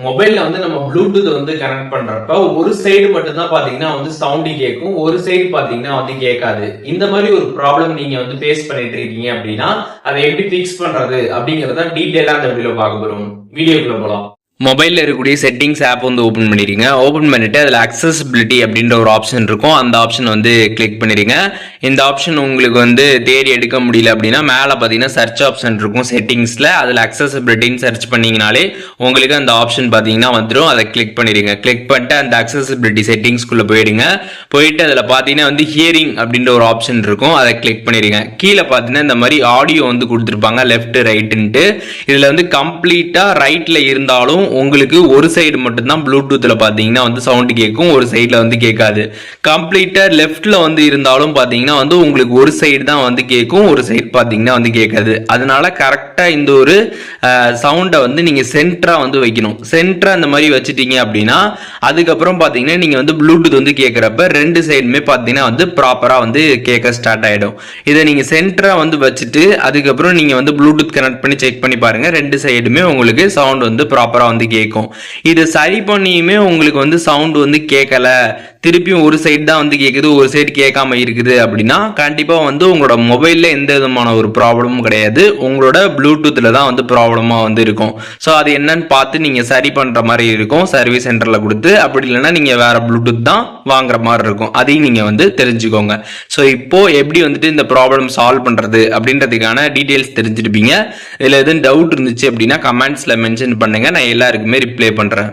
மொபைல்ல வந்து நம்ம ப்ளூடூத் வந்து கனெக்ட் பண்றப்ப ஒரு சைடு மட்டும் தான் பாத்தீங்கன்னா வந்து சவுண்ட் கேட்கும், ஒரு சைடு பாத்தீங்கன்னா வந்து கேட்காது. இந்த மாதிரி ஒரு ப்ராப்ளம் நீங்க வந்து ஃபேஸ் பண்ணிட்டு இருக்கீங்க அப்படின்னா அதை எப்படி ஃபிக்ஸ் பண்றது அப்படிங்கறத டீடைலா அந்த வீடியோல பார்க்க போறோம். வீடியோக்குள்ள போலாம். மொபைலில் இருக்கக்கூடிய செட்டிங்ஸ் ஆப் வந்து ஓப்பன் பண்ணிடுங்க. ஓப்பன் பண்ணிவிட்டு அதில் அக்சசிபிலிட்டி அப்படின்ற ஒரு ஆப்ஷன் இருக்கும். அந்த ஆப்ஷன் வந்து கிளிக் பண்ணிடுங்க. இந்த ஆப்ஷன் உங்களுக்கு வந்து தேடி எடுக்க முடியல அப்படின்னா மேலே பார்த்தீங்கன்னா சர்ச் ஆப்ஷன் இருக்கும் செட்டிங்ஸில். அதில் அக்சசிபிலிட்டின்னு சர்ச் பண்ணிங்கனாலே உங்களுக்கு அந்த ஆப்ஷன் பார்த்தீங்கன்னா வந்துடும். அதை கிளிக் பண்ணிடுங்க. கிளிக் பண்ணிட்டு அந்த அக்சசிபிலிட்டி செட்டிங்ஸ்குள்ளே போயிடுங்க. போயிட்டு அதில் பார்த்தீங்கன்னா வந்து ஹியரிங் அப்படின்ற ஒரு ஆப்ஷன் இருக்கும். அதை கிளிக் பண்ணிடுங்க. கீழே பார்த்தீங்கன்னா இந்த மாதிரி ஆடியோ வந்து கொடுத்துருப்பாங்க லெஃப்ட் ரைட்டுன்ட்டு. இதில் வந்து கம்ப்ளீட்டாக ரைட்டில் இருந்தாலும் உங்களுக்கு ஒரு சைடு மட்டும்தான் ப்ளூடூத்ல பாத்தீங்கன்னா வந்து சவுண்ட் கேட்கும், ஒரு சைட்ல வந்து கேட்காது. கம்ப்ளீட்டா லெஃப்ட்ல வந்து இருந்தாலும் பாத்தீங்கன்னா வந்து உங்களுக்கு ஒரு சைடு தான் வந்து கேட்கும், ஒரு சைடு பாத்தீங்கன்னா வந்து கேட்காது. அதனால கரெக்டா இந்த ஒரு சவுண்டை வந்து நீங்க சென்டரா வந்து வைக்கணும். சென்டரா அந்த மாதிரி வச்சுட்டீங்க அப்படின்னா அதுக்கப்புறம் பாத்தீங்கன்னா நீங்க வந்து ப்ளூடூத் வந்து கேட்கறப்ப ரெண்டு சைடுமே பாத்தீங்கன்னா வந்து ப்ராப்பரா வந்து கேட்க ஸ்டார்ட் ஆயிடும். இதை நீங்க சென்டரா வந்து வச்சுட்டு அதுக்கப்புறம் நீங்க வந்து ப்ளூடூத் கனெக்ட் பண்ணி செக் பண்ணி பாருங்க. ரெண்டு சைடுமே உங்களுக்கு சவுண்ட் வந்து ப்ராப்பரா வந்து கேட்கும். இது சரி பண்ணியுமே உங்களுக்கு வந்து சவுண்ட் வந்து கேட்கல, திருப்பியும் ஒரு சைடு தான் வந்து கேட்குது, ஒரு சைடு கேட்காம இருக்குது அப்படின்னா கண்டிப்பா வந்து உங்களோட மொபைல்ல எந்த விதமான ஒரு ப்ராப்ளமும் கிடையாது, உங்களோட ப்ளூடூத்ல தான் வந்து ப்ராப்ளமா வந்து இருக்கும். ஸோ அது என்னன்னு பார்த்து நீங்க சரி பண்ற மாதிரி இருக்கும் சர்வீஸ் சென்டர்ல கொடுத்து. அப்படி இல்லைன்னா நீங்க வேற ப்ளூடூத் தான் வாங்குற மாதிரி இருக்கும். அதையும் நீங்க வந்து தெரிஞ்சுக்கோங்க. ஸோ இப்போ எப்படி வந்துட்டு இந்த ப்ராப்ளம் சால்வ் பண்றது அப்படின்றதுக்கான டீடைல்ஸ் தெரிஞ்சிருப்பீங்க. இதுல எதுவும் டவுட் இருந்துச்சு அப்படின்னா கமெண்ட்ஸ்ல மென்ஷன் பண்ணுங்க, நான் எல்லாருக்குமே ரிப்ளை பண்றேன்.